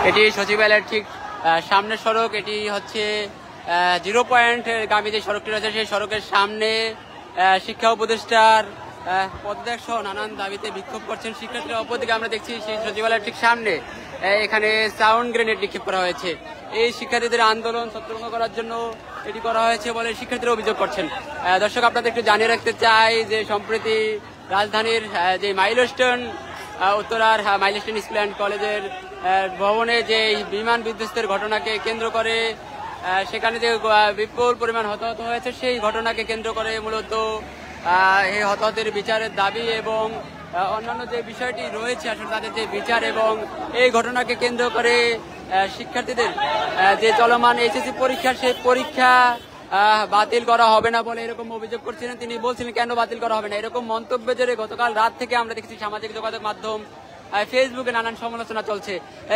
এটি সচিবালয়ের ঠিক সামনের সড়ক। এটি হচ্ছে 0 পয়েন্ট গামী যে সড়কটি রয়েছে সেই সড়কের সামনে শিক্ষা উপদেষ্টার পদত্যাগ সহ নানান দাবিতে বিক্ষোভ করছেন শিক্ষার্থীরা। অপরদিকে আমরা দেখছি সেই সচিবালয়ের ঠিক সামনে এখানে সাউন্ড গ্রেনেড নিক্ষেপ করা হয়েছে। এই শিক্ষার্থীদের আন্দোলন ছত্রভঙ্গ করার জন্য এটি করা হয়েছে বলে শিক্ষার্থীরা অভিযোগ করছেন। দর্শক, আপনাদের একটু জানিয়ে রাখতে চাই যে সম্প্রতি রাজধানীর যে মাইলস্টোন উত্তরার মাইলস্টোন স্কুল অ্যান্ড কলেজের ভবনে যে বিমান বিধ্বস্তের ঘটনাকে কেন্দ্র করে সেখানে যে বিপুল পরিমাণ হতাহত হয়েছে সেই ঘটনাকে কেন্দ্র করে মূলত এই হতাহতের বিচারের দাবি এবং অন্যান্য যে বিষয়টি রয়েছে আসলে তাদের যে বিচার এবং এই ঘটনাকে কেন্দ্র করে শিক্ষার্থীদের যে চলমান এইচএসসি পরীক্ষা সেই পরীক্ষা বাতিল করা হবে না বলে এরকম অভিযোগ করছিলেন। তিনি বলছিলেন কেন বাতিল করা হবে না, এরকম মন্তব্যের জেরে গতকাল রাত থেকে আমরা দেখছি সামাজিক যোগাযোগ মাধ্যম ফেসবুকে নানান সমালোচনা চলছে।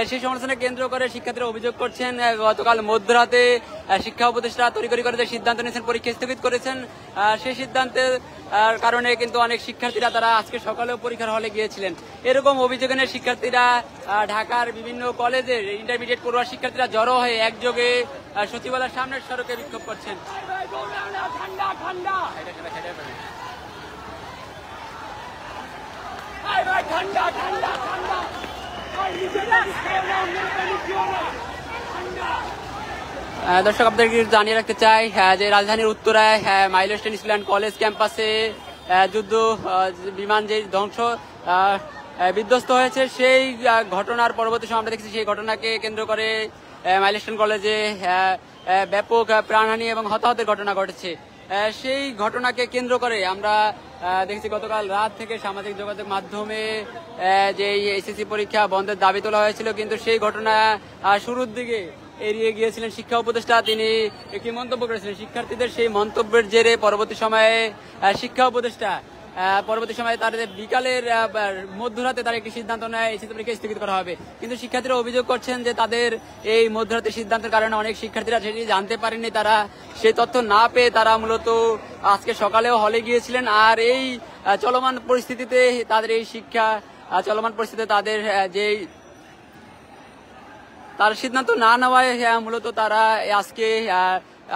সেই সমালোচনা কেন্দ্র করে শিক্ষার্থীরা অভিযোগ করছেন গতকাল মধ্যরাতে শিক্ষা উপদেষ্টা তড়িঘড়ি করে যে সিদ্ধান্ত নিয়েছেন পরীক্ষা স্থগিত করেছেন, সেই সিদ্ধান্তের কারণে কিন্তু অনেক শিক্ষার্থীরা তারা আজকে সকালেও পরীক্ষার হলে গিয়েছিলেন। এরকম অভিযোগ এনে শিক্ষার্থীরা ঢাকার বিভিন্ন কলেজের ইন্টারমিডিয়েট পড়ুয়া শিক্ষার্থীরা জড়ো হয়ে একযোগে সচিবালয়ের সামনের সড়কে বিক্ষোভ করছেন। দর্শক, আপনাদেরকে জানিয়ে রাখতে চাই যে রাজধানীর উত্তরায় মাইলস্টোন স্কুল অ্যান্ড কলেজ ক্যাম্পাসে যুদ্ধ বিমান যে ধ্বংস বিধ্বস্ত হয়েছে সেই ঘটনার পরবর্তী সময় আমরা দেখছি সেই ঘটনাকে কেন্দ্র করে মাইলস্টোন কলেজে ব্যাপক প্রাণহানি এবং হতাহতের ঘটনা ঘটেছে। সেই ঘটনাকে কেন্দ্র করে আমরা দেখছি গতকাল রাত থেকে সামাজিক যোগাযোগ মাধ্যমে যে এইচএসসি পরীক্ষা বন্ধের দাবি তোলা হয়েছিল, কিন্তু সেই ঘটনা শুরুর দিকে এড়িয়ে গিয়েছিলেন শিক্ষা উপদেষ্টা। তিনি একটি মন্তব্য করেছিলেন, শিক্ষার্থীদের সেই মন্তব্যের জেরে পরবর্তী সময়ে শিক্ষা উপদেষ্টা তাদের বিকালের মধ্যরাতে তার একটি সিদ্ধান্ত নেয় এইচএসসি পরীক্ষা স্থগিত করা হবে। কিন্তু শিক্ষার্থীরা অভিযোগ করছেন যে তাদের এই মধ্যরাতের সিদ্ধান্তের কারণে অনেক শিক্ষার্থীরা সেটি জানতে পারেননি, তারা সেই তথ্য না পেয়ে তারা মূলত আজকে সকালেও হলে গিয়েছিলেন। আর এই চলমান পরিস্থিতিতে তাদের এই শিক্ষা চলমান পরিস্থিতিতে তাদের যেই তার সিদ্ধান্ত না নেওয়ায় মূলত তারা আজকে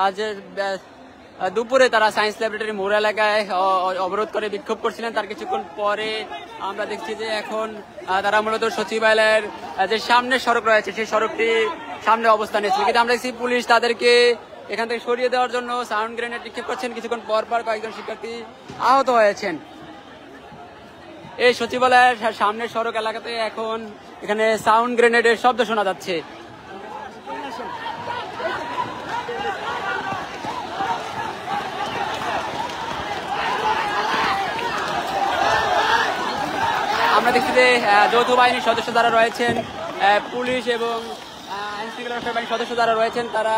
আজ দুপুরে তারা সায়েন্স ল্যাবরেটরি মোড় এলাকায় অবরোধ করে বিক্ষোভ করছিলেন। তার কিছুক্ষণ পরে আমরা দেখছি যে এখন তারা মূলত সচিবালয়ের যে সামনের সড়ক রয়েছে সেই সড়কটি সামনে অবস্থান নিয়েছিল, কিন্তু আমরা দেখছি পুলিশ তাদেরকে এখান থেকে সরিয়ে দেওয়ার জন্য সাউন্ড গ্রেনেড নিক্ষেপ করছেন। কিছুক্ষণ পর কয়েকজন শিক্ষার্থী আহত হয়েছেন। এই সচিবালয়ের সামনের সড়ক এলাকাতে এখন এখানে সাউন্ড গ্রেনেডের শব্দ শোনা যাচ্ছে। আমরা দেখছি যে যৌথ বাহিনীর সদস্য যারা রয়েছেন, পুলিশ এবং আইন শৃঙ্খলা রক্ষা বাহিনীর সদস্য যারা রয়েছেন তারা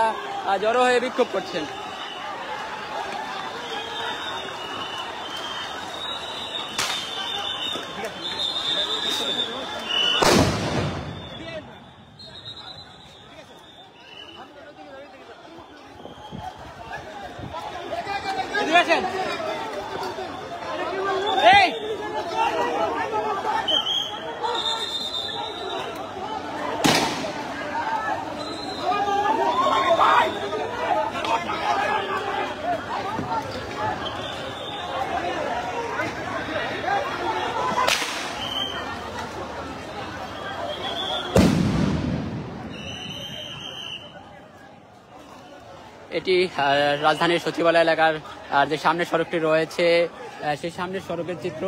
জড়ো হয়ে বিক্ষোভ করছেন। এটি রাজধানীর সচিবালয় এলাকার যে সামনের সড়কটি রয়েছে সেই সামনের সড়কের চিত্র।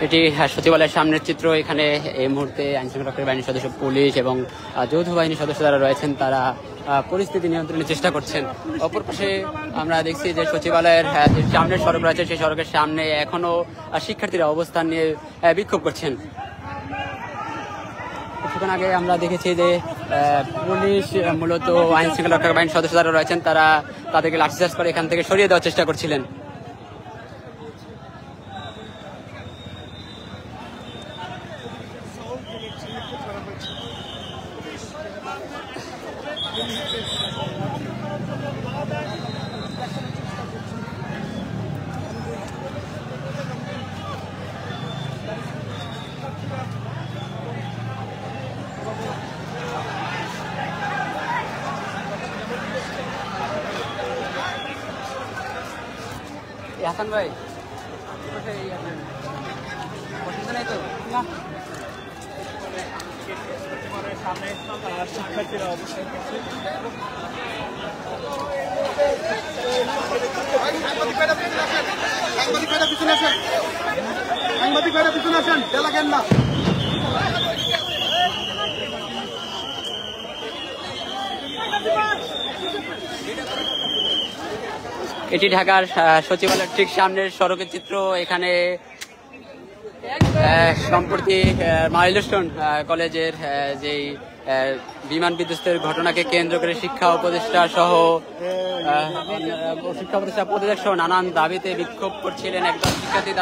এটি সচিবালয়ের সামনের চিত্র। এখানে এই মুহূর্তে আইনশৃঙ্খলা রক্ষা বাহিনীর সদস্য, পুলিশ এবং যৌথ বাহিনীর সদস্য যারা রয়েছেন তারা পরিস্থিতি নিয়ন্ত্রণের চেষ্টা করছেন। অপর পাশে আমরা দেখছি যে সচিবালয়ের যে সামনের সড়ক রয়েছে সেই সড়কের সামনে এখনো শিক্ষার্থীরা অবস্থান নিয়ে বিক্ষোভ করছেন। কিছুক্ষণ আগে আমরা দেখেছি যে পুলিশ মূলত আইন শৃঙ্খলা রক্ষা বাহিনীর সদস্য যারা রয়েছেন তারা তাদেরকে লাঠিচার্জ করে এখান থেকে সরিয়ে দেওয়ার চেষ্টা করছিলেন। হাসান ভাই অসুবিধা নেই তো? না, সামনে শিক্ষার্থীরা অবস্থান করছে। এটি ঢাকার সচিবালয়ের ঠিক সামনের সড়কের চিত্র। এখানে সম্প্রতি মাইলস্টোন কলেজের যেই বিমান বিধ্বস্তের ঘটনাকে কেন্দ্র করে শিক্ষা উপদেষ্টা পদত্যাগ সহ নানান দাবিতে বিক্ষোভ করছিলেন একদল শিক্ষার্থী।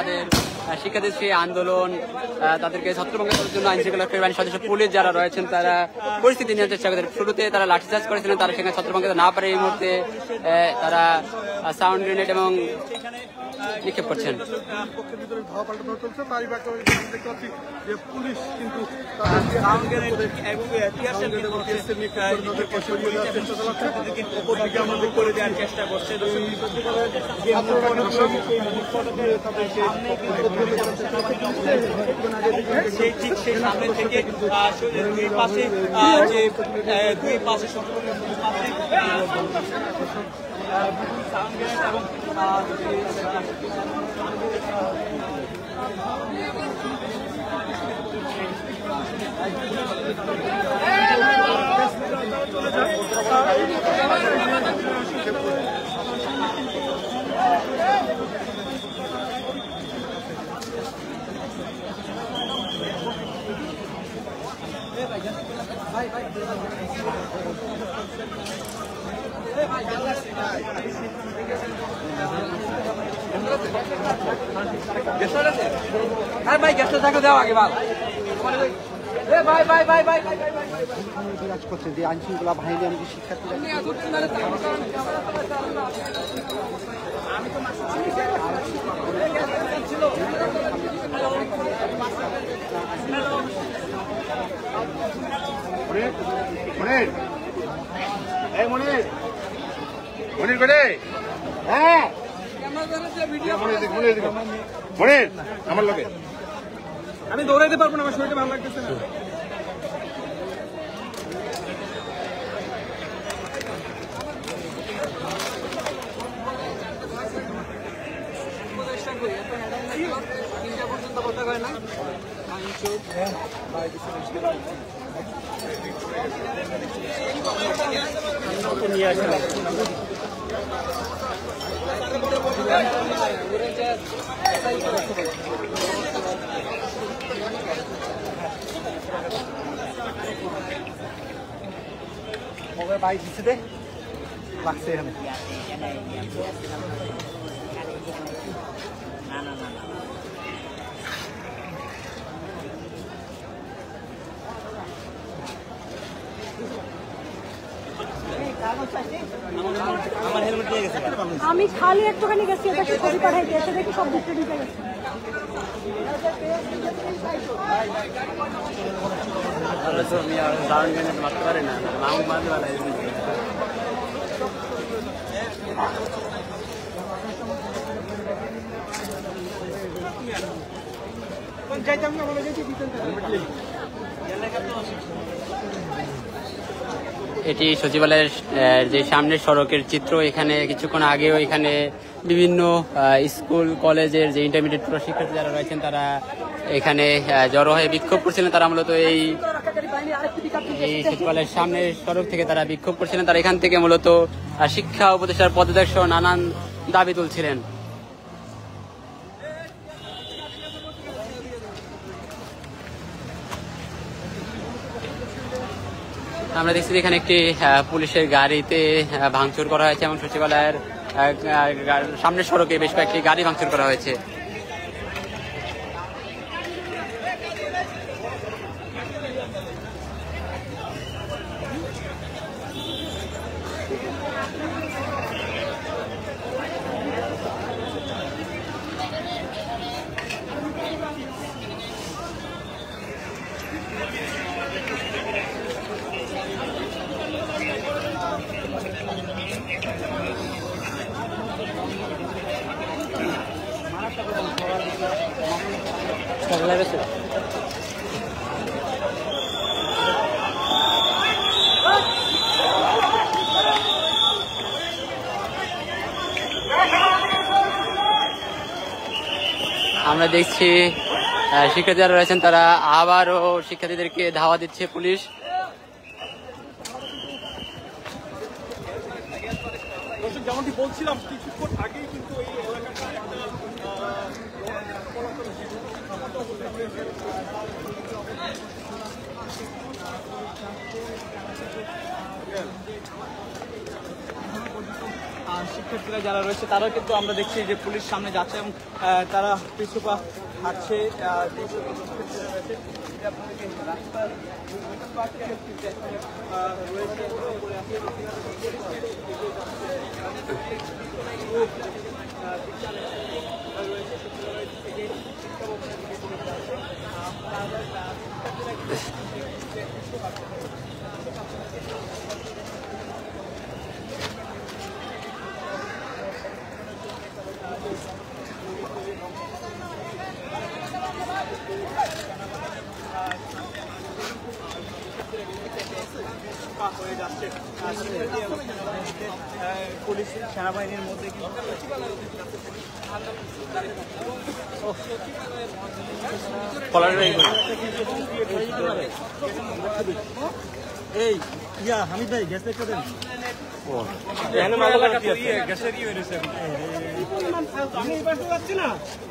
শিক্ষার্থীর সেই আন্দোলন তাদেরকে ছত্রভঙ্গ করার জন্য আইন শৃঙ্খলা রক্ষা বাহিনীর সদস্য পুলিশ যারা রয়েছেন তারা পরিস্থিতি নেওয়ার চেষ্টা করেছেন। শুরুতে তারা লাঠিচার্জ করেছিলেন, তারা সেখানে ছত্রভঙ্গ না পারে এই মুহূর্তে তারা সাউন্ড গ্রেনেড এবং নিক্ষেপ করছেন। সেই ঠিক সেই সামনে থেকে দুই পাশে দুই পাশে ভাই গ্যাসটা থাকো দাও আগে বিরাজ করছে যে আইন শৃঙ্খলা বাহিনী আমাদের শিক্ষার্থীরা মনির করে হ্যাঁ মনির আমার লোকে আমি দৌড়াইতে পারবো না, আমার শরীরটা ভালো লাগতেছে না। নিয়ে আসে মোবাইল বাইক দিচ্ছে দে লাগছে এখানে। আমি খালি একটুখানি গেছি, এদেরকে ছবি পাঠাই দিয়েছে, দেখি সব দিকটা ঢুকে গেছে। মারতে পারে না এটি সচিবালয়ের যে সামনের সড়কের চিত্র। এখানে কিছুক্ষণ আগেও এখানে বিভিন্ন স্কুল কলেজের যে ইন্টারমিডিয়েট শিক্ষার্থী যারা রয়েছেন তারা এখানে জড়ো হয়ে বিক্ষোভ করছিলেন। তারা মূলত এই এই সচিবালয়ের সামনে সড়ক থেকে তারা বিক্ষোভ করছিলেন। তারা এখান থেকে মূলত শিক্ষা উপদেষ্টার পদত্যাগ সহ নানান দাবি তুলছিলেন। আমরা দেখছি এখানে একটি পুলিশের গাড়িতে ভাঙচুর করা হয়েছে এবং সচিবালয়ের সামনের সড়কে বেশ কয়েকটি গাড়ি ভাঙচুর করা হয়েছে। আমরা দেখছি শিক্ষার্থী যারা রয়েছেন তারা আবারও শিক্ষার্থীদেরকে ধাওয়া দিচ্ছে পুলিশ। যেমনটি বলছিলাম কিছুক্ষণ আগেই কিন্তু এই শিক্ষার্থীরা যারা রয়েছে তারাও কিন্তু আমরা দেখছি যে পুলিশ সামনে যাচ্ছে এবং তারা পিছু পা হাঁটছে। হয়ে যাচ্ছে পুলিশ সেনাবাহিনীর মধ্যে এই ইয়া হামিদ ভাই গ্যাস একটা দেন।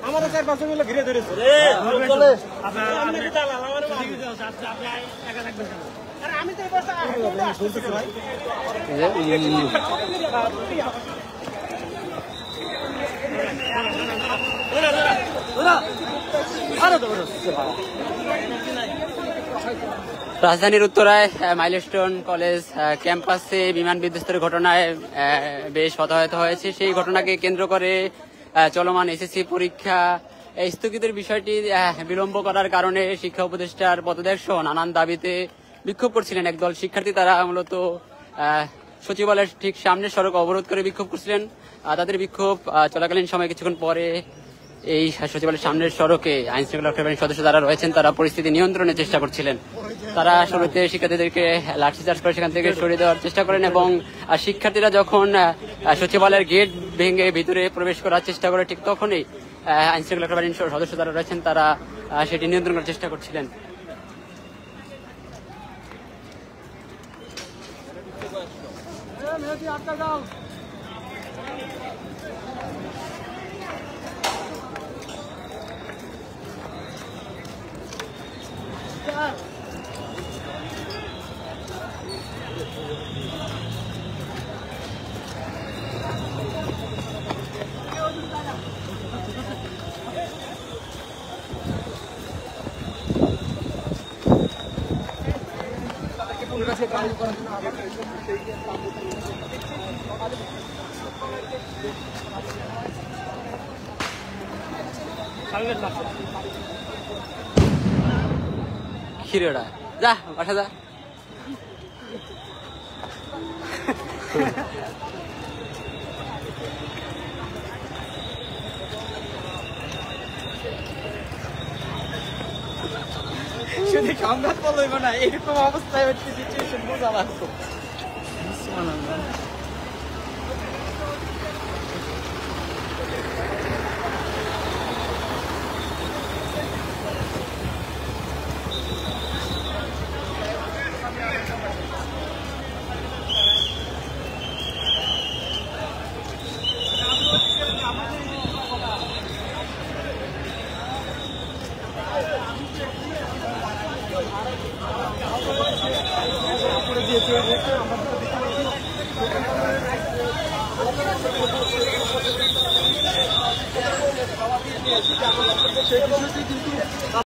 আমারও 4-5 মিলে ঘিরে ধরেছে। আমি তো রাজধানীর উত্তরায় মাইলস্টোন কলেজ ক্যাম্পাসে বিমান বিধ্বস্তের ঘটনায় বেশ হতাহত হয়েছে। সেই ঘটনাকে কেন্দ্র করে চলমান এসএসসি পরীক্ষা স্থগিতের বিষয়টি বিলম্ব করার কারণে শিক্ষা উপদেষ্টার পদত্যাগ সহ নানান দাবিতে বিক্ষোভ করছিলেন একদল শিক্ষার্থী। তারা মূলত সচিবালয়ের ঠিক সামনে সড়ক অবরোধ করে বিক্ষোভ করছিলেন। তাদের বিক্ষোভ চলাকালীন সময় কিছুক্ষণ পরে এই সচিবালয়ের সামনের সড়কে আইন শৃঙ্খলা রক্ষা বাহিনীর সদস্য যারা রয়েছেন তারা পরিস্থিতি নিয়ন্ত্রণের চেষ্টা করছিলেন। তারা শুরুতে শিক্ষার্থীদেরকে লাঠিচার্জ করে সেখান থেকে সরিয়ে দেওয়ার চেষ্টা করেন এবং শিক্ষার্থীরা যখন সচিবালয়ের গেট ভেঙে ভিতরে প্রবেশ করার চেষ্টা করে ঠিক তখনই আইন শৃঙ্খলা রক্ষা বাহিনীর সদস্য যারা রয়েছেন তারা সেটি নিয়ন্ত্রণ করার চেষ্টা করছিলেন। খিরেটা যা বাসা যা। শুধু সংঘাত বলবো না, এরকম অবস্থায় হচ্ছে সিচুয়েশন বোঝা লাগতো।